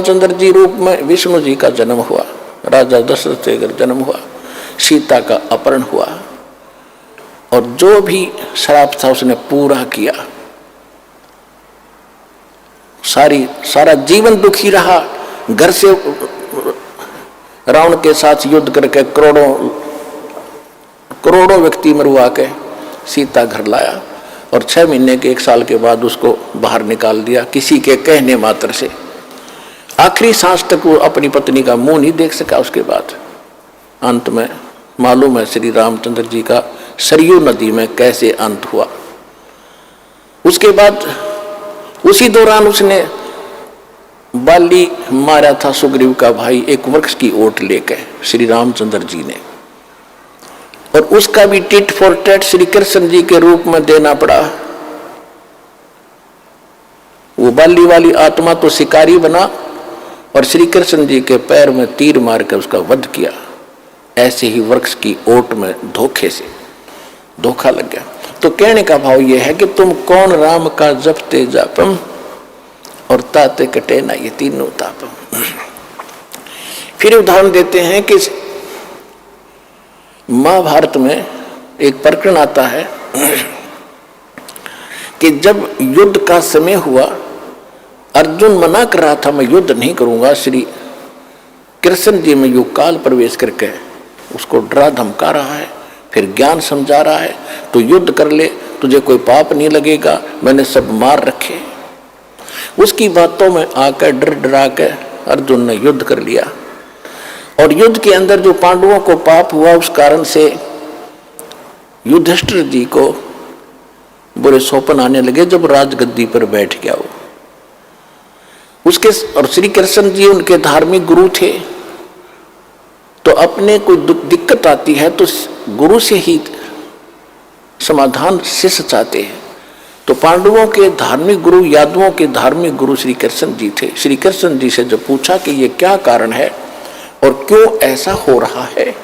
रामचंद्र जी रूप में विष्णु जी का जन्म हुआ, राजा दशरथ से जन्म हुआ, सीता का अपहरण हुआ और जो भी श्राप था उसने पूरा किया। सारा जीवन दुखी रहा, घर से रावण के साथ युद्ध करके करोड़ों व्यक्ति मरवा के सीता घर लाया और 6 महीने के 1 साल के बाद उसको बाहर निकाल दिया किसी के कहने मात्र से। आखिरी सांस तक वो अपनी पत्नी का मुंह नहीं देख सका। उसके बाद अंत में मालूम है श्री रामचंद्र जी का सरयू नदी में कैसे अंत हुआ। उसके बाद उसी दौरान उसने बाली मारा था सुग्रीव का भाई, एक वृक्ष की ओट लेकर श्री रामचंद्र जी ने, और उसका भी tit for tat Shri Krishna ji के रूप में देना पड़ा। वो बाली वाली आत्मा तो शिकारी बना और श्री कृष्ण जी के पैर में तीर मार कर उसका वध किया। ऐसे ही वृक्ष की ओट में धोखे से धोखा लग गया। तो कहने का भाव यह है कि तुम कौन राम का जपते जापम और ताते कटे ना ये तीनों तापम। फिर उदाहरण देते हैं कि महाभारत में एक प्रकरण आता है कि जब युद्ध का समय हुआ, अर्जुन मना कर रहा था मैं युद्ध नहीं करूंगा, श्री कृष्ण जी में युग काल प्रवेश करके उसको डरा धमका रहा है, फिर ज्ञान समझा रहा है, तो युद्ध कर ले, तुझे कोई पाप नहीं लगेगा, मैंने सब मार रखे। उसकी बातों में आकर डर डरा के अर्जुन ने युद्ध कर लिया और युद्ध के अंदर जो पांडवों को पाप हुआ उस कारण से युधिष्ठिर जी को बुरे स्वप्न आने लगे। जब राजगद्दी पर बैठ गया वो उसके, और श्री कृष्ण जी उनके धार्मिक गुरु थे, तो अपने कोई दिक्कत आती है तो गुरु से ही समाधान शिष्य चाहते हैं। तो पांडवों के धार्मिक गुरु, यादवों के धार्मिक गुरु श्री कृष्ण जी थे। श्री कृष्ण जी से जब पूछा कि ये क्या कारण है और क्यों ऐसा हो रहा है,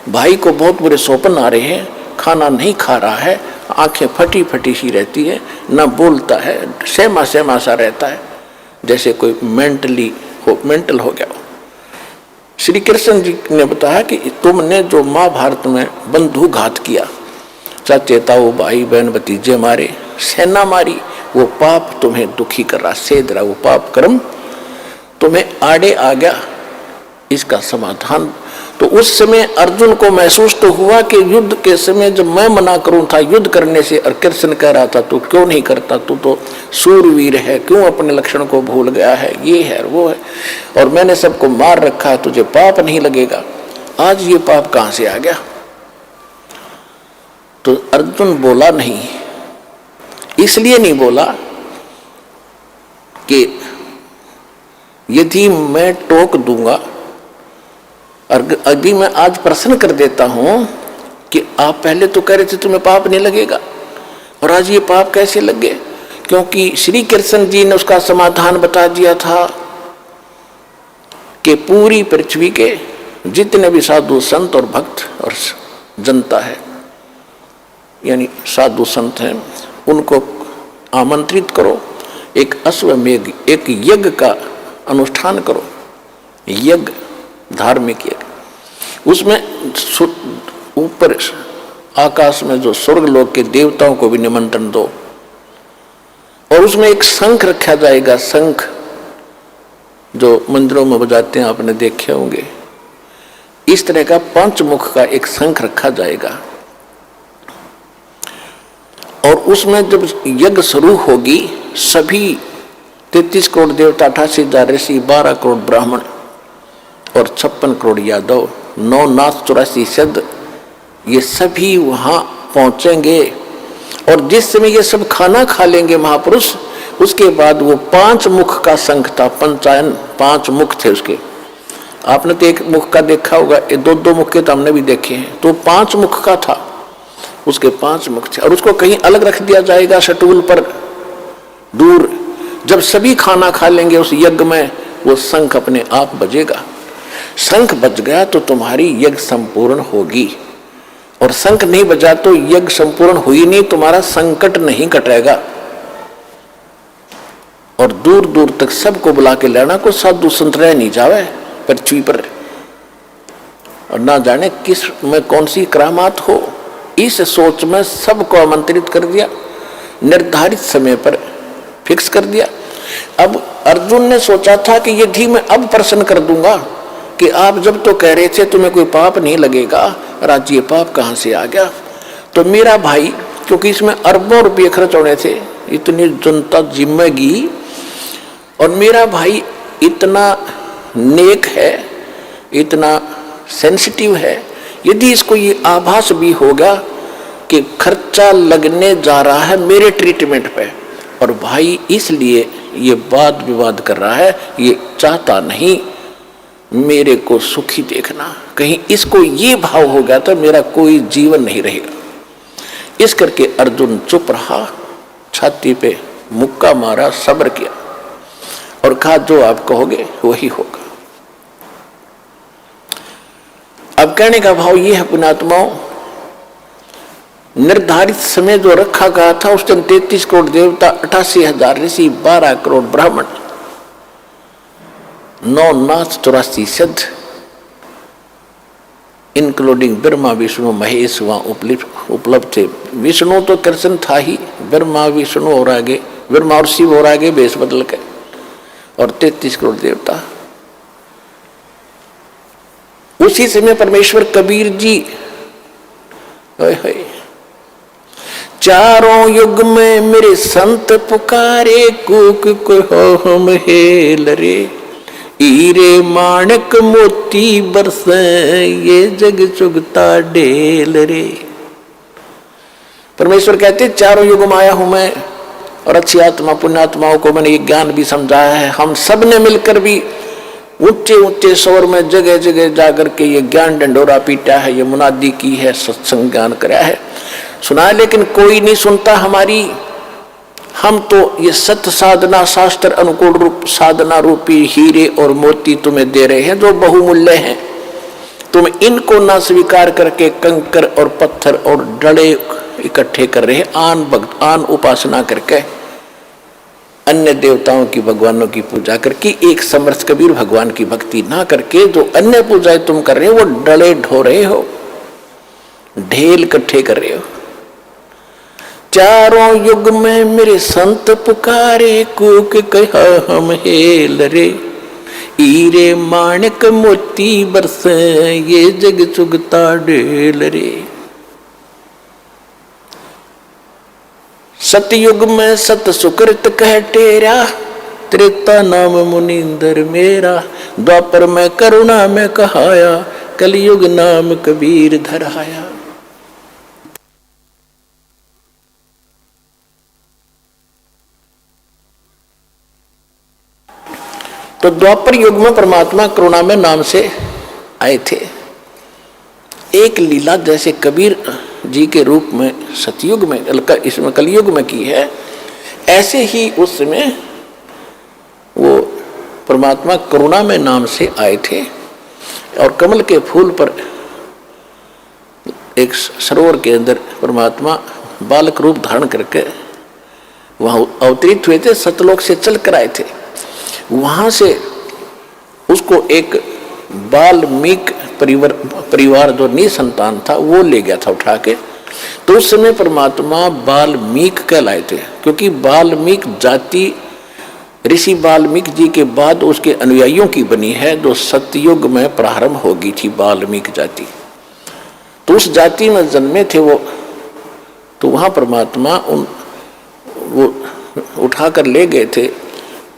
भाई को बहुत बुरे स्वप्न आ रहे हैं, खाना नहीं खा रहा है, आंखें फटी फटी सी रहती है, न बोलता है, सहमा सा रहता है, जैसे कोई मेंटल हो गया। श्री कृष्ण जी ने बताया कि तुमने जो महाभारत में बंधु घात किया, चाचे ताऊ भाई बहन भतीजे मारे, सेना मारी, वो पाप तुम्हें दुखी कर रहा, सेध रहा, वो पाप कर्म तुम्हें आड़े आ गया, इसका समाधान। तो उस समय अर्जुन को महसूस तो हुआ कि युद्ध के समय जब मैं मना करूं था युद्ध करने से, और कृष्ण कह रहा था तू क्यों नहीं करता, तू तो सूरवीर है, क्यों अपने लक्षण को भूल गया है, ये है वो है, और मैंने सबको मार रखा है, तुझे पाप नहीं लगेगा। आज ये पाप कहां से आ गया? तो अर्जुन बोला नहीं, इसलिए नहीं बोला कि यदि मैं टोक दूंगा और अभी मैं आज प्रश्न कर देता हूं कि आप पहले तो कह रहे थे तुम्हें पाप नहीं लगेगा, और आज ये पाप कैसे लग गए? क्योंकि श्री कृष्ण जी ने उसका समाधान बता दिया था कि पूरी पृथ्वी के जितने भी साधु संत और भक्त और जनता है, यानी साधु संत हैं, उनको आमंत्रित करो, एक अश्वमेध, एक यज्ञ का अनुष्ठान करो, यज्ञ, धार्मिक यज्ञ। उसमें ऊपर आकाश में जो स्वर्ग लोक के देवताओं को भी निमंत्रण दो, और उसमें एक शंख रखा जाएगा, शंख जो मंदिरों में बजाते हैं, आपने देखे होंगे। इस तरह का 5 मुख का एक शंख रखा जाएगा, और उसमें जब यज्ञ शुरू होगी, सभी 33 करोड़ देवता, 88,000 ऋषि, 12 करोड़ ब्राह्मण और 56 करोड़ यादव, 9 नाथ 84 सिद्ध, ये सभी वहां पहुंचेंगे। और जिस समय ये सब खाना खा लेंगे महापुरुष, उसके बाद वो 5 मुख का शंख था, पंचायन 5 मुख थे उसके। आपने तो एक मुख का देखा होगा, ये 2-2 मुख के तो हमने भी देखे हैं, तो 5 मुख का था, उसके 5 मुख थे। और उसको कहीं अलग रख दिया जाएगा शटूल पर दूर। जब सभी खाना खा लेंगे उस यज्ञ में, वो शंख अपने आप बजेगा। शंख बज गया तो तुम्हारी यज्ञ संपूर्ण होगी, और शंख नहीं बजा तो यज्ञ संपूर्ण हुई नहीं, तुम्हारा संकट नहीं कटेगा। और दूर दूर तक सबको बुला के लेना, को साधु संत रह नहीं जावे पृथ्वी पर, और ना जाने किस में कौन सी करामात हो। इस सोच में सबको आमंत्रित कर दिया, निर्धारित समय पर फिक्स कर दिया। अब अर्जुन ने सोचा था कि यदि मैं अब प्रश्न कर दूंगा कि आप जब तो कह रहे थे तुम्हें कोई पाप नहीं लगेगा, राज्य ये पाप कहां से आ गया, तो मेरा भाई, क्योंकि इसमें अरबों रुपये खर्च होने थे, इतनी जनता जिम्मेगी, और मेरा भाई इतना नेक है, इतना सेंसिटिव है, यदि इसको ये आभास भी होगा कि खर्चा लगने जा रहा है मेरे ट्रीटमेंट पे, और भाई इसलिए ये वाद विवाद कर रहा है, ये चाहता नहीं मेरे को सुखी देखना, कहीं इसको ये भाव हो गया तो मेरा कोई जीवन नहीं रहेगा। इस करके अर्जुन चुप रहा, छाती पे मुक्का मारा, सब्र किया और कहा जो आप कहोगे वही होगा। अब कहने का भाव ये है पुण्यात्माओं, निर्धारित समय जो रखा गया था उस दिन 33 करोड़ देवता, 88,000 ऋषि, 12 करोड़ ब्राह्मण, 9 नाथ 84 सिद्ध, इंक्लूडिंग ब्रह्मा विष्णु महेश वहां उपलब्ध थे। विष्णु तो कृष्ण था ही, ब्रह्मा विष्णु और आगे ब्रह्मा और शिव और आगे बेस बदल के, और 33 करोड़ देवता। उसी समय परमेश्वर कबीर जी, चारों युग में मेरे संत पुकारे, कूक को हम हेल रे, हीरे माणक मोती बरसे, ये जग चुगता ढेल रे। परमेश्वर कहते चारों युग में आया हूं मैं, और अच्छी आत्मा पुण्यात्माओं को मैंने ये ज्ञान भी समझाया है। हम सब ने मिलकर भी ऊंचे ऊंचे स्वर में जगह जगह जाकर के ये ज्ञान डंडोरा पीटा है, ये मुनादी की है, सत्संग ज्ञान कराया है, सुना है, लेकिन कोई नहीं सुनता हमारी। हम तो ये सत्य साधना शास्त्र अनुकूल रूप साधना रूपी हीरे और मोती तुम्हें दे रहे हैं जो बहुमूल्य हैं, तुम इनको ना स्वीकार करके कंकर और पत्थर और डले इकट्ठे कर रहे हैं, आन उपासना करके, अन्य देवताओं की भगवानों की पूजा करके, एक समर्थ कबीर भगवान की भक्ति ना करके जो अन्य पूजाएं तुम कर रहे हो वो डले ढो रहे हो, ढेल इकट्ठे कर रहे हो। चारों युग में मेरे संत पुकारे, कूक कहा हम हेल रे, हीरे माणक मोती बरसे, ये जग चुगता ढेल रे। सतयुग में सत सुकृत कह टेरा, त्रेता नाम मुनिंदर मेरा, द्वापर में करुणा में कहाया, कलयुग नाम कबीर धराया। तो द्वापर युग में परमात्मा करुणा में नाम से आए थे। एक लीला जैसे कबीर जी के रूप में सतयुग में, इसमें कलयुग में की है, ऐसे ही उस समय वो परमात्मा करुणा में नाम से आए थे, और कमल के फूल पर एक सरोवर के अंदर परमात्मा बालक रूप धारण करके वहां अवतरित हुए थे, सतलोक से चल कर आए थे। वहां से उसको एक वाल्मीकि परिवार जो निसंतान था वो ले गया था उठा के। तो उस समय परमात्मा वाल्मीकि कहलाए थे, क्योंकि वाल्मीकि जाति ऋषि वाल्मीकि जी के बाद उसके अनुयायियों की बनी है, जो सतयुग में प्रारंभ होगी थी वाल्मीकि जाति। तो उस जाति में जन्मे थे वो, तो वहां परमात्मा वो उठाकर ले गए थे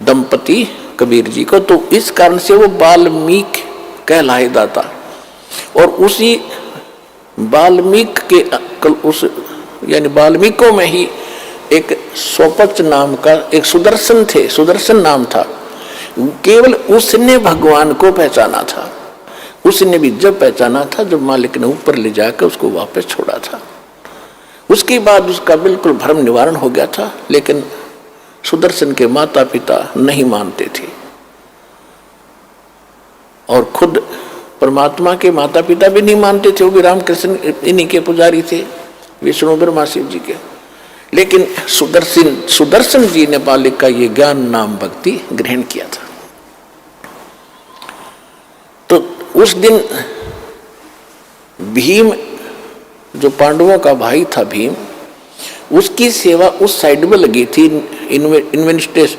दंपति कबीर जी को, तो इस कारण से वो वाल्मीकि कहलाए जाता। और उसी वाल्मीकि के उस यानी वाल्मीकियों में ही एक सोपच नाम का एक सुदर्शन थे, सुदर्शन नाम था, केवल उसने भगवान को पहचाना था। उसने भी जब पहचाना था जब मालिक ने ऊपर ले जाकर उसको वापस छोड़ा था, उसके बाद उसका बिल्कुल भ्रम निवारण हो गया था। लेकिन सुदर्शन के माता पिता नहीं मानते थे, और खुद परमात्मा के माता पिता भी नहीं मानते थे, वो भी रामकृष्ण इन्हीं के पुजारी थे, विष्णु ब्रह्मा शिव जी के। लेकिन सुदर्शन जी ने बालिक का ये ज्ञान नाम भक्ति ग्रहण किया था। तो उस दिन भीम जो पांडवों का भाई था भीम, उसकी सेवा उस साइड में लगी थी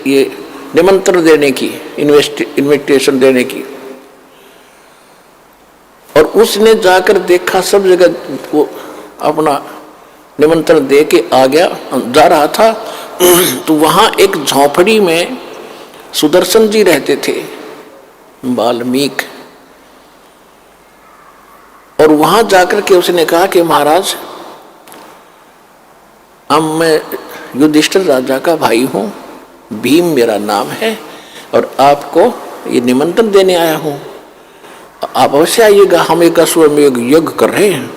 ये निमंत्रण देने की, इन्विटेशन देने की। और उसने जाकर देखा सब जगह, वो अपना निमंत्रण दे के आ गया, जा रहा था तो वहां एक झोपड़ी में सुदर्शन जी रहते थे, वाल्मीकि। और वहां जाकर के उसने कहा कि महाराज, अब मैं युधिष्ठिर राजा का भाई हूं, भीम मेरा नाम है, और आपको ये निमंत्रण देने आया हूं, आप अवश्य आइएगा, हम एक अश्वमेध यज्ञ कर रहे हैं।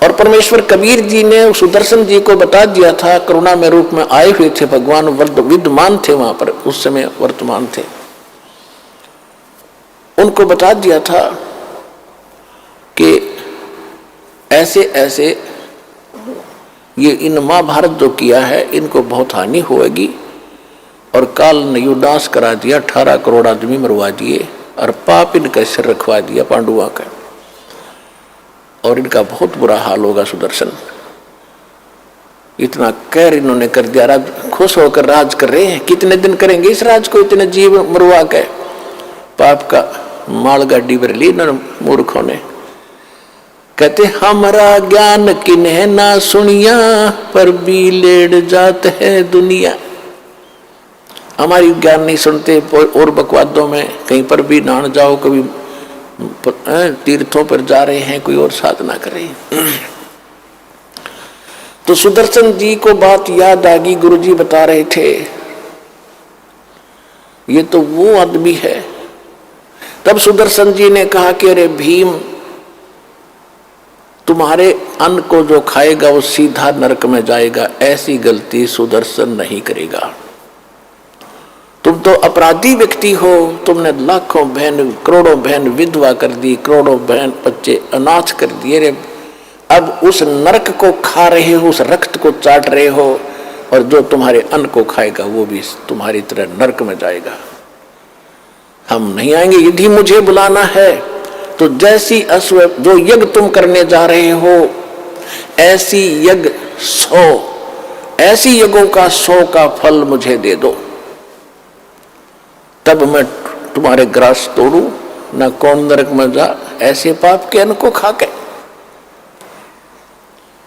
और परमेश्वर कबीर जी ने सुदर्शन जी को बता दिया था, करुणा में रूप में आए हुए थे भगवान, विद्यमान थे वहां पर, उस समय वर्तमान थे, उनको बता दिया था कि ऐसे ऐसे ये इन महाभारत जो किया है इनको बहुत हानि होगी, और काल ने युदास करा दिया, 18 करोड़ आदमी मरवा दिए, और पाप इनका सिर रखवा दिया पांडुआ का, और इनका बहुत बुरा हाल होगा सुदर्शन। इतना कहर इन्होंने कर दिया, राज खुश होकर राज कर रहे हैं, कितने दिन करेंगे इस राज को, इतने जीव मरवा के, पाप का माल गाड़ी भर ली इन्होंने मूर्खों ने। कहते हमारा ज्ञान किन्हें ना सुनिया, पर भी लेड़ जात है दुनिया। हमारी ज्ञान नहीं सुनते, और बकवादों में कहीं पर भी नहान जाओ, कभी तीर्थों पर जा रहे हैं, कोई और साधना कर रहे हैं। तो सुदर्शन जी को बात याद आ गई, गुरुजी बता रहे थे ये तो वो आदमी है। तब सुदर्शन जी ने कहा कि अरे भीम, तुम्हारे अन्न को जो खाएगा वो सीधा नरक में जाएगा, ऐसी गलती सुदर्शन नहीं करेगा। तुम तो अपराधी व्यक्ति हो, तुमने लाखों बहन, करोड़ों बहन विधवा कर दी, करोड़ों बहन बच्चे अनाथ कर दिए रे। अब उस नरक को खा रहे हो, उस रक्त को चाट रहे हो, और जो तुम्हारे अन्न को खाएगा वो भी तुम्हारी तरह नरक में जाएगा। हम नहीं आएंगे, यदि मुझे बुलाना है तो जैसी अश्व जो यज्ञ तुम करने जा रहे हो, ऐसी यज्ञ 100, ऐसी यज्ञों का 100 का फल मुझे दे दो, तब मैं तुम्हारे ग्रास तोड़ू, न कौन नरक में जा, ऐसे पाप के अन्न को खा के।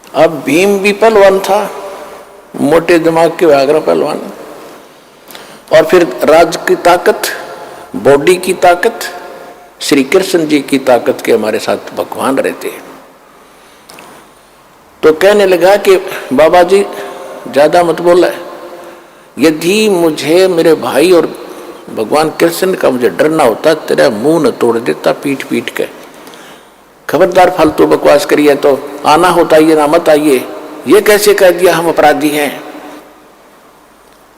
अब भीम भी पहलवान था, मोटे दिमाग के व्याघ्र पहलवान, और फिर राज की ताकत, बॉडी की ताकत, श्री कृष्ण जी की ताकत के हमारे साथ भगवान रहते हैं। तो कहने लगा कि बाबा जी ज्यादा मत बोला, यदि मुझे मेरे भाई और भगवान कृष्ण का मुझे डरना होता, तेरा मुंह न तोड़ देता पीट पीट के। खबरदार फालतू बकवास करिए, तो आना होता ये ना मत आइए, ये कैसे कह दिया हम अपराधी हैं।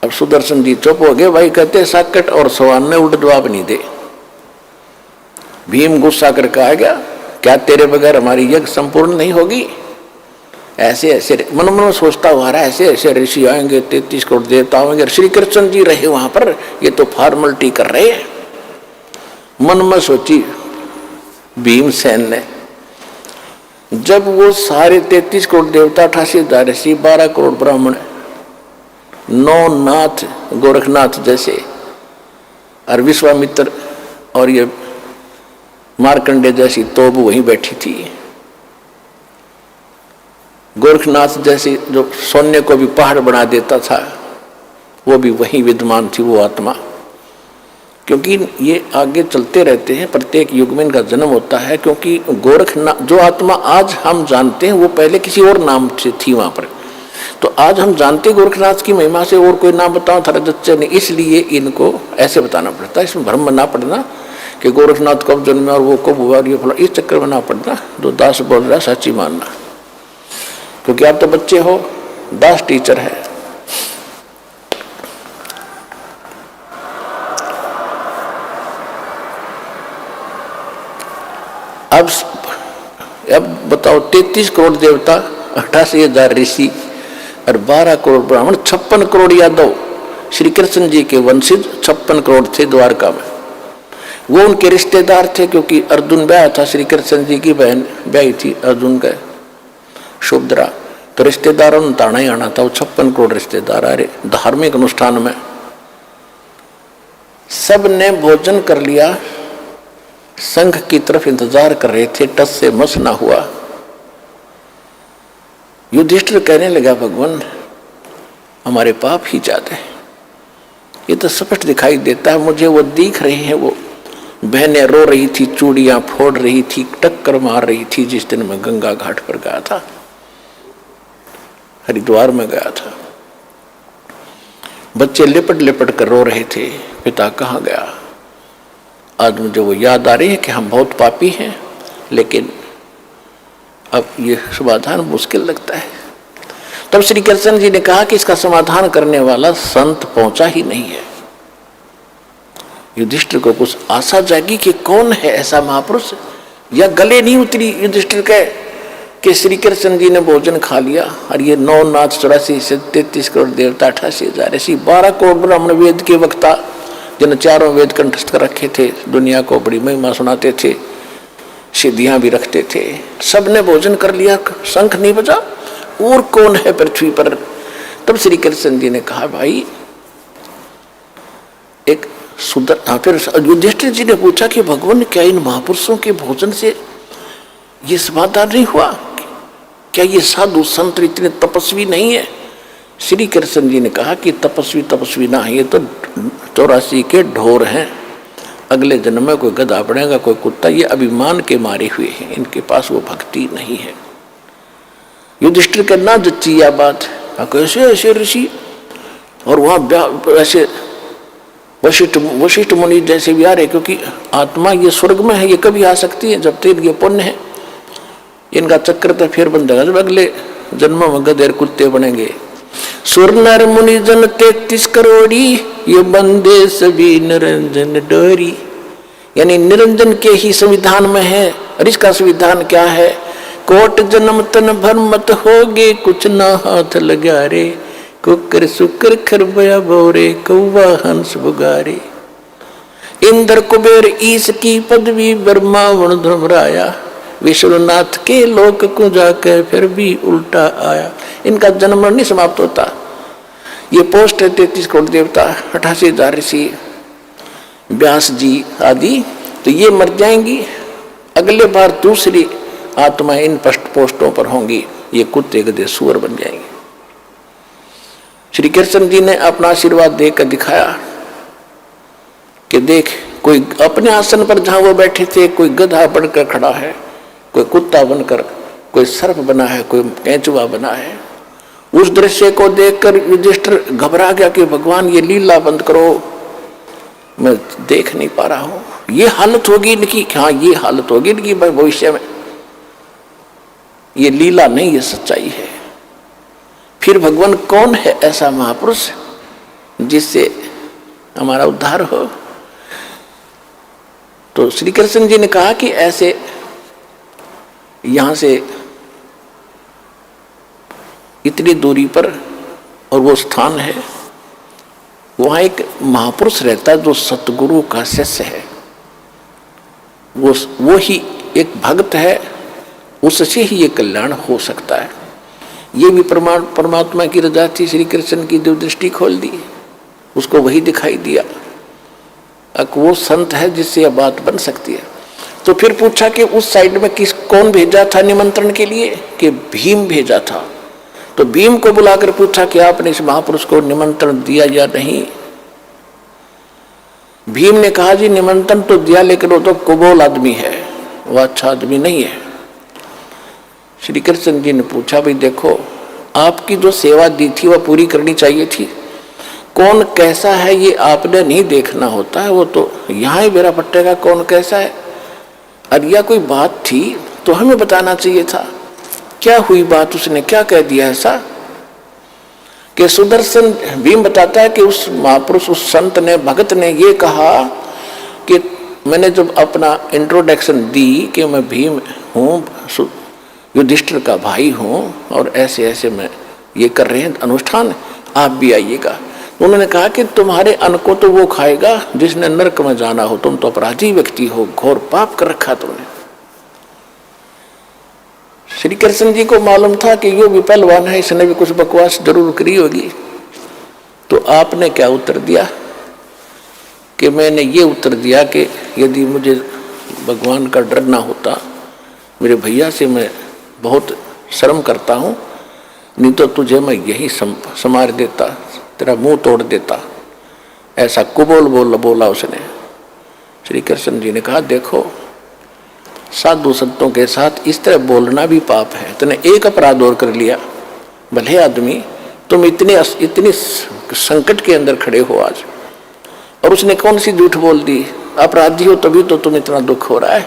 अब सुदर्शन जी चुप हो गए। भाई कहते साकट और सवान ने उल्टा जवाब नहीं दे। भीम गुस्सा करके आ गया, क्या तेरे बगैर हमारी यज्ञ संपूर्ण नहीं होगी? ऐसे ऐसे मन मन सोचता हुआ रहा, ऐसे ऐसे ऋषि आएंगे, 33 करोड़ देवता आएंगे, श्री कृष्ण जी रहे वहां पर, ये तो फॉर्मलिटी कर रहे हैं। मन में सोची भीमसेन ने। जब वो सारे 33 करोड़ देवता, 88,000 ऋषि, 12 करोड़ ब्राह्मण, 9 नाथ गोरखनाथ जैसे, और विश्वामित्र और ये मार्कंडे जैसी तोब वहीं बैठी थी, गोरखनाथ जैसी जो सोने को भी पहाड़ बना देता था वो भी वहीं विद्यमान थी, वो आत्मा। क्योंकि ये आगे चलते रहते हैं, प्रत्येक युग में इनका जन्म होता है। क्योंकि गोरखनाथ जो आत्मा आज हम जानते हैं वो पहले किसी और नाम से थी वहां पर। तो आज हम जानते गोरखनाथ की महिमा से, और कोई नाम बताओ थारा जच्चे नहीं, इसलिए इनको ऐसे बताना पड़ता है। इसमें भ्रम ना पड़ना कि गोरखनाथ कब जन्मे और वो कब हुआ, ये फला, इस चक्कर में ना पड़ना। जो दास बोल रहा सच्ची मानना, क्योंकि आप तो बच्चे हो, दास टीचर है। अब बताओ, 33 करोड़ देवता, 88,000 ऋषि और 12 करोड़ ब्राह्मण, 56 करोड़ यादव, श्री कृष्ण जी के वंशज 56 करोड़ थे द्वारका में। वो उनके रिश्तेदार थे, क्योंकि अर्जुन ब्याह था, श्री कृष्ण जी की बहन ब्याही थी अर्जुन का सुभद्रा, तो रिश्तेदारों ने ताना ही आना था। वो 56 करोड़ रिश्तेदार आ रहे। धार्मिक अनुष्ठान में सब ने भोजन कर लिया, संघ की तरफ इंतजार कर रहे थे, टस से मस ना हुआ। युधिष्ठिर कहने लगा, भगवान हमारे पाप ही ज्यादा है, ये तो स्पष्ट दिखाई देता है मुझे। वो दिख रहे हैं, वो बहनें रो रही थी, चूड़ियां फोड़ रही थी, टक्कर मार रही थी। जिस दिन मैं गंगा घाट पर गया था, हरिद्वार में गया था, बच्चे लिपट लिपट कर रो रहे थे, पिता कहाँ गया। आज मुझे वो याद आ रही है कि हम बहुत पापी हैं, लेकिन अब ये समाधान मुश्किल लगता है। तब श्री कृष्ण जी ने कहा कि इसका समाधान करने वाला संत पहुंचा ही नहीं है। युधिष्ठिर को कुछ आशा जागी कि कौन है ऐसा महापुरुष, या गले नहीं उतरी युधिष्ठिर के कि श्री कृष्ण जी ने भोजन खा लिया और ये 9 नाथ 84 से 33 करोड़ देवता, 88,000 ऋषि, 12 करोड़ ब्राह्मण, वेद के वक्ता जिन चारों वेद कंठस्थ कर रखे थे, दुनिया को बड़ी महिमा सुनाते थे, सिद्धियां भी रखते थे, सबने भोजन कर लिया, शंख नहीं बजा, और कौन है पृथ्वी पर। तब श्री कृष्ण जी ने कहा, भाई एक फिर युधिष्ठिर जी ने पूछा कि भगवान क्या इन महापुरुषों के भोजन से ये समाधान नहीं हुआ? क्या ये साधु संत इतने तपस्वी नहीं है? श्री कृष्ण जी ने कहा कि तपस्वी ना है, ये तो 84 के ढोर हैं, अगले जन्म में कोई गधा बनेगा, कोई कुत्ता, ये अभिमान के मारे हुए हैं, इनके पास वो भक्ति नहीं है। युधिष्ठिर के ना जच्ची यह बात, कैसे ऐसे ऋषि और वहां ऐसे वशिष्ठ मुनि जैसे भी आ रहे, क्योंकि आत्मा ये स्वर्ग में है, ये कभी आ सकती है जब तक ये पुण्य है। इनका चक्कर तो फिर बन जाएगा जब अगले जन्म में गधेर कुत्ते बनेंगे। सुर नर मुनि जन 33 करोड़ी, ये बंदे सभी निरंजन डोरी। यानी निरंजन के ही संविधान में है। और इसका संविधान क्या है? कोट जन्म तन भर मत होगे, कुछ ना हाथ लगा रे, कुकर सुकर खरबया बोरे, कौवा हंस बुगारे। इंद्र कुबेर ईश की पदवी, ब्रह्मा वण धर्मराया, विश्वनाथ के लोक को जाकर फिर भी उल्टा आया। इनका जन्म नहीं समाप्त होता। ये पोस्ट है 33 करोड़ देवता, 88,000 ऋषि, व्यास जी आदि, तो ये मर जाएंगी। अगले बार दूसरी आत्माएं इन पोस्टों पर होंगी, ये कुत्ते गधे सुअर बन जाएंगे। श्री कृष्ण जी ने अपना आशीर्वाद देकर दिखाया कि देख, कोई अपने आसन पर जहां वो बैठे थे, कोई गधा बनकर खड़ा है, कोई कुत्ता बनकर, कोई सर्प बना है, कोई केंचुआ बना है। उस दृश्य को देखकर युधिष्ठिर घबरा गया कि भगवान ये लीला बंद करो, मैं देख नहीं पा रहा हूं। ये हालत होगी इनकी, हाँ ये हालत होगी इनकी भविष्य में। ये लीला नहीं, ये सच्चाई है। फिर भगवान कौन है ऐसा महापुरुष जिससे हमारा उद्धार हो? तो श्री कृष्ण जी ने कहा कि ऐसे यहां से इतनी दूरी पर और वो स्थान है, वहां एक महापुरुष रहता है जो सतगुरु का शिष्य है। वो ही एक भक्त है, उससे ही ये कल्याण हो सकता है। ये भी परमात्मा की रजा थी। श्री कृष्ण की दिव्य दृष्टि खोल दी, उसको वही दिखाई दिया। अब वो संत है जिससे यह बात बन सकती है। तो फिर पूछा कि उस साइड में कौन भेजा था निमंत्रण के लिए? कि भीम भेजा था। तो भीम को बुलाकर पूछा कि आपने इस महापुरुष को निमंत्रण दिया या नहीं? भीम ने कहा, जी निमंत्रण तो दिया, लेकिन वो तो कुबोल आदमी है, वो अच्छा आदमी नहीं है। श्री कृष्ण जी ने पूछा, भाई देखो, आपकी जो सेवा दी थी वह पूरी करनी चाहिए थी। कौन कैसा है ये आपने नहीं देखना होता है, वो तो यहाँ ही बेरा पट्टेगा कौन कैसा है। और यह कोई बात थी तो हमें बताना चाहिए था। क्या हुई बात, उसने क्या कह दिया ऐसा? कि सुदर्शन भीम बताता है कि उस महापुरुष, उस संत ने, भगत ने ये कहा कि मैंने जब अपना इंट्रोडक्शन दी कि मैं भीम हूँ, युधिष्ठिर का भाई हूँ और ऐसे ऐसे मैं ये कर रहे हैं अनुष्ठान, आप भी आइएगा। उन्होंने कहा कि तुम्हारे अन्न को तो वो खाएगा जिसने नरक में जाना हो, तुम तो अपराधी व्यक्ति हो, घोर पाप कर रखा तुमने। श्री कृष्ण जी को मालूम था कि यो भी पहलवान है, इसने भी कुछ बकवास जरूर करी होगी। तो आपने क्या उत्तर दिया कि मैंने ये उत्तर दिया कि यदि मुझे भगवान का डर ना होता, मेरे भैया से मैं बहुत शर्म करता हूँ, नहीं तो तुझे मैं यही संवार देता, तेरा मुंह तोड़ देता। ऐसा कुबोल बोला उसने। श्री कृष्ण जी ने कहा देखो, साधु संतों के साथ इस तरह बोलना भी पाप है। तूने एक अपराध और कर लिया, भले आदमी, तुम इतनी संकट के अंदर खड़े हो आज, और उसने कौन सी झूठ बोल दी? अपराधी हो तभी तो तुम्हें इतना दुख हो रहा है,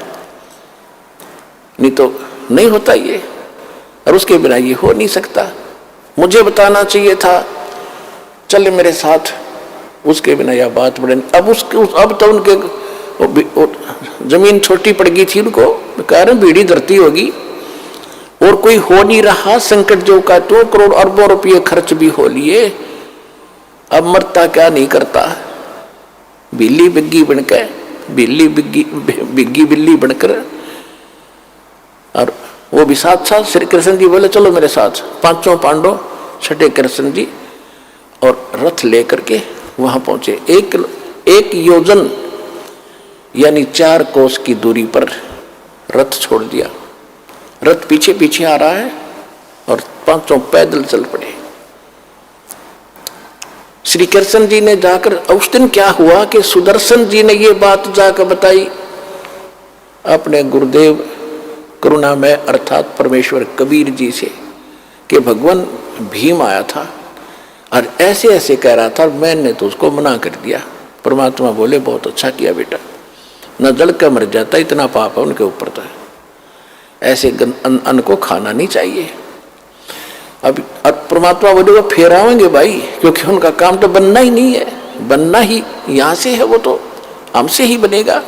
नहीं तो नहीं होता ये, और उसके बिना ये हो नहीं सकता। मुझे बताना चाहिए था, चल मेरे साथ, उसके बिना यह बात बढ़े। अब तो उनके जमीन छोटी पड़ गई थी, उनको कह रहे बीड़ी धरती होगी और कोई हो नहीं रहा। संकट जो का 2 करोड़ अरबों रुपये खर्च भी हो लिए, अब मरता क्या नहीं करता। बिल्ली बिग्गी बनकर, बिग्गी बिल्ली बनकर, और वो भी साथ साथ। श्री कृष्ण जी बोले चलो मेरे साथ। 5 पांडव, 6 कृष्ण जी, और रथ लेकर के वहां पहुंचे। एक योजन यानी 4 कोस की दूरी पर रथ छोड़ दिया। रथ पीछे पीछे आ रहा है और 5 पैदल चल पड़े। श्री कृष्ण जी ने जाकर, उस दिन क्या हुआ कि सुदर्शन जी ने ये बात जाकर बताई अपने गुरुदेव करुणामय अर्थात परमेश्वर कबीर जी से कि भगवान भीम आया था और ऐसे ऐसे कह रहा था, मैंने तो उसको मना कर दिया। परमात्मा बोले बहुत अच्छा किया बेटा, न जल कर मर जाता, इतना पाप है उनके ऊपर। तो ऐसे अन्न को खाना नहीं चाहिए। अब परमात्मा बोले वो फिर आएंगे भाई, क्योंकि उनका काम तो बनना ही नहीं है, बनना ही यहाँ से है, वो तो हमसे ही बनेगा।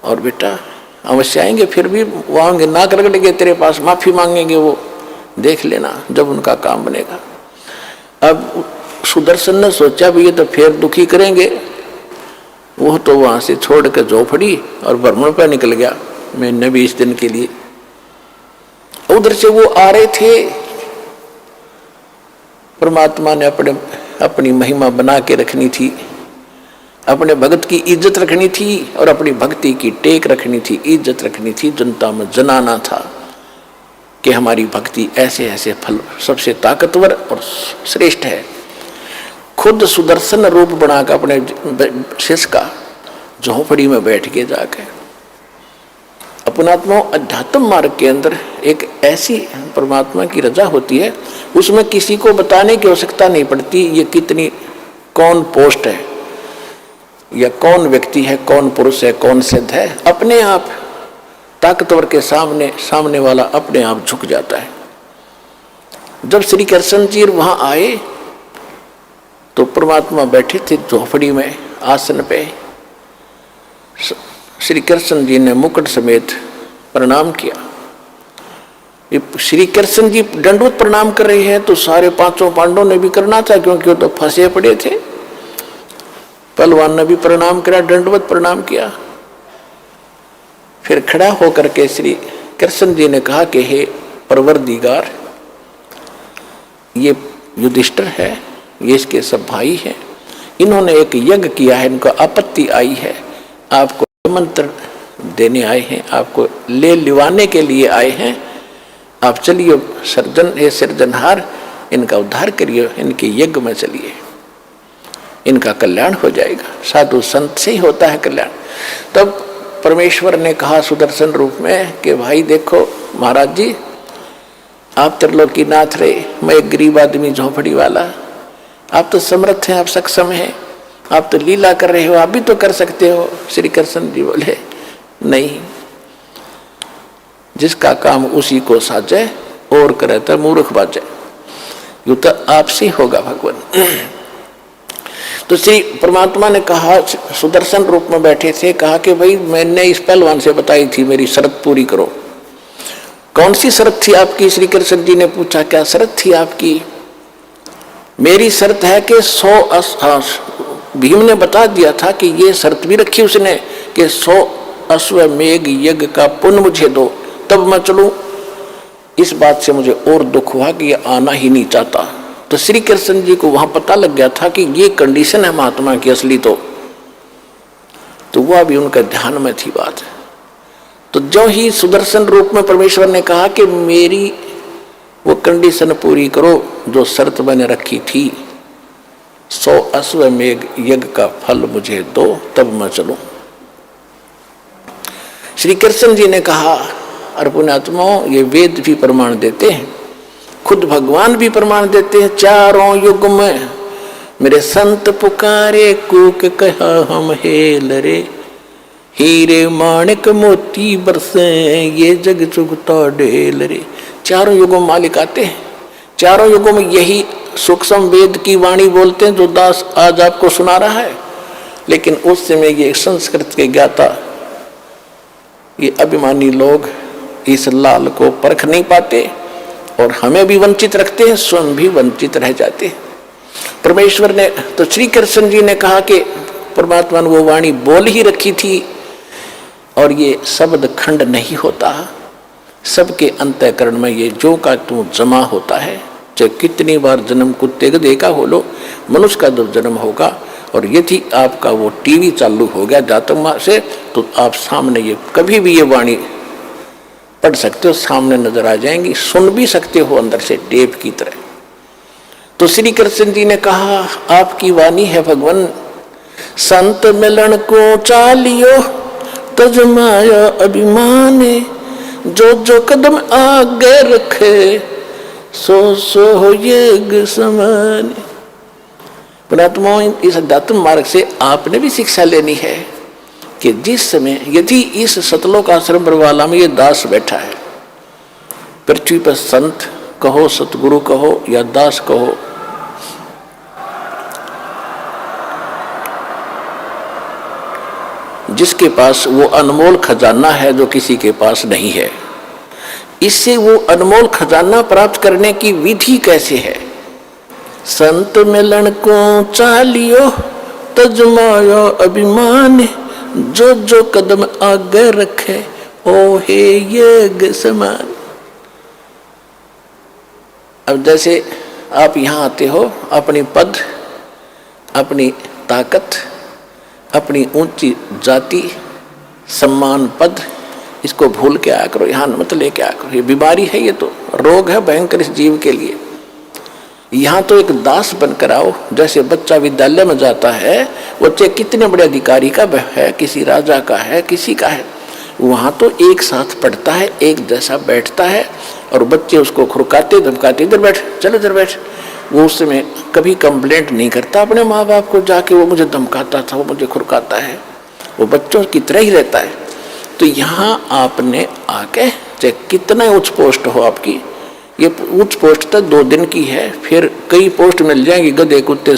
और बेटा अवश्य आएंगे, फिर भी वो आएंगे, नाक रगड़ेंगे तेरे पास, माफी मांगेंगे, वो देख लेना जब उनका काम बनेगा। अब सुदर्शन ने सोचा भी ये तो फिर दुखी करेंगे, वो तो वहां से छोड़ कर झोपड़ी और भ्रमण पर निकल गया महीने 20 दिन के लिए। उधर से वो आ रहे थे, परमात्मा ने अपनी महिमा बना के रखनी थी, अपने भगत की इज्जत रखनी थी और अपनी भक्ति की टेक रखनी थी, इज्जत रखनी थी, जनता में जनाना था कि हमारी भक्ति ऐसे ऐसे फल सबसे ताकतवर और श्रेष्ठ है। खुद सुदर्शन रूप बनाकर अपने शिष्य का झोपड़ी में बैठ के जाकर अपनात्मा अध्यात्म मार्ग के अंदर एक ऐसी परमात्मा की रजा होती है, उसमें किसी को बताने की आवश्यकता नहीं पड़ती ये कितनी कौन पोस्ट है या कौन व्यक्ति है, कौन पुरुष है, कौन सिद्ध है। अपने आप ताकतवर के सामने वाला अपने आप झुक जाता है। जब श्री कृष्ण जी वहां आए तो परमात्मा बैठे थे झोपड़ी में आसन पे। श्री कृष्ण जी ने मुकुट समेत प्रणाम किया। श्री कृष्ण जी दंडवत प्रणाम कर रहे हैं तो सारे 5 पांडवों ने भी करना था, क्योंकि वो तो फंसे पड़े थे। पहलवान ने भी प्रणाम किया, दंडवत प्रणाम किया। फिर खड़ा होकर के श्री कृष्ण जी ने कहा कि हे परवरदिगार, ये युधिष्ठिर है, ये इसके सब भाई हैं, इन्होंने एक यज्ञ किया है, इनको आपत्ति आई है, आपको मंत्र देने आए हैं, आपको ले लिवाने के लिए आए हैं। आप चलिए सृजनहार, इनका उद्धार करिए, इनके यज्ञ में चलिए, इनका कल्याण हो जाएगा। साधु संत से ही होता है कल्याण। तब परमेश्वर ने कहा सुदर्शन रूप में कि भाई देखो महाराज जी, आप त्रिलोकीनाथ रहे, मैं एक गरीब आदमी झोपड़ी वाला, आप तो समर्थ हैं, आप सक्षम हैं, आप तो लीला कर रहे हो, आप भी तो कर सकते हो। श्री कृष्ण जी बोले नहीं, जिसका काम उसी को साजे और करे तो मूर्ख बाजे, यू तो आपसे होगा भगवान। तो श्री परमात्मा ने कहा, सुदर्शन रूप में बैठे थे, कहा कि भाई मैंने इस पहलवान से बताई थी मेरी शर्त पूरी करो। कौन सी शर्त थी आपकी? श्री कृष्ण जी ने पूछा, क्या शर्त थी आपकी? मेरी शर्त है कि 100 भीम ने बता दिया था कि ये शर्त भी रखी उसने कि 100 अश्वमेघ यज्ञ का पुण्य मुझे दो, तब मैं चलूं। इस बात से मुझे और दुख हुआ कि ये आना ही नहीं चाहता। तो श्री कृष्ण जी को वहां पता लग गया था कि ये कंडीशन है महात्मा की असली, तो वह भी उनका ध्यान में थी बात। तो जो ही सुदर्शन रूप में परमेश्वर ने कहा कि मेरी वो कंडीशन पूरी करो जो शर्त मैंने रखी थी, 100 अश्वमेघ यज्ञ का फल मुझे दो, तब मैं चलूं। श्री कृष्ण जी ने कहा, अरे पुण्यात्माओं, ये वेद भी प्रमाण देते हैं, खुद भगवान भी प्रमाण देते हैं। चारों युग में मेरे संत पुकारे, कूक कहा हम हेल रे, हीरे माणिक मोती बरसे, ये जग चुगता ढेल रे। चारों युगों में मालिक आते हैं, चारों युगों में यही सूक्ष्म वेद की वाणी बोलते हैं जो दास आज आपको सुना रहा है। लेकिन उस समय ये संस्कृत के ज्ञाता, ये अभिमानी लोग इस लाल को परख नहीं पाते और हमें भी वंचित रखते हैं, स्वयं भी वंचित रह जाते हैं। परमेश्वर ने तो श्री कृष्ण जी ने कहा कि परमात्मा ने वो वाणी बोल ही रखी थी, और ये शब्द खंड नहीं होता। सबके अंतःकरण में ये जो का तू जमा होता है, चाहे कितनी बार जन्म कुत्ते गधे का हो लो, मनुष्य का जब जन्म होगा और यदि आपका वो टीवी चालू हो गया जातक से, तो आप सामने ये कभी भी ये वाणी पढ़ सकते हो, सामने नजर आ जाएंगी, सुन भी सकते हो अंदर से टेप की तरह। तो श्री कृष्ण जी ने कहा, आपकी वाणी है भगवान, संत मिलन को चालियो तजमाया अभिमाने, जो जो कदम आगे रखे सो सो हो यज्ञ समान। पुणात्माओं, इस अध्यात्म मार्ग से आपने भी शिक्षा लेनी है कि जिस समय यदि इस सतलोक आश्रम बरवाला में ये दास बैठा है, पृथ्वी पर संत कहो, सतगुरु कहो या दास कहो, जिसके पास वो अनमोल खजाना है जो किसी के पास नहीं है, इससे वो अनमोल खजाना प्राप्त करने की विधि कैसे है? संत मिलन को चालियो तजमाया अभिमान, जो जो कदम आगे रखे ओ हे यज्ञ समान। अब जैसे आप यहाँ आते हो, अपनी पद, अपनी ताकत, अपनी ऊंची जाति, सम्मान, पद, इसको भूल के आया करो, यहाँ मत लेके आया करो। ये बीमारी है, ये तो रोग है भयंकर इस जीव के लिए। यहाँ तो एक दास बनकर आओ। जैसे बच्चा विद्यालय में जाता है, बच्चे कितने बड़े अधिकारी का है, किसी राजा का है, किसी का है, वहाँ तो एक साथ पढ़ता है, एक जैसा बैठता है, और बच्चे उसको खुरकाते धमकाते, इधर बैठ, चल इधर बैठ। वो उस समय कभी कंप्लेंट नहीं करता अपने माँ बाप को जाके, वो मुझे धमकाता था, वो मुझे खुरकाता है, वो बच्चों की तरह ही रहता है। तो यहाँ आपने आके, चाहे कितना उच्च पोस्ट हो आपकी, ये उच्च पोस्ट तक 2 दिन की है, फिर कई पोस्ट मिल जाएंगी, गधे कुत्ते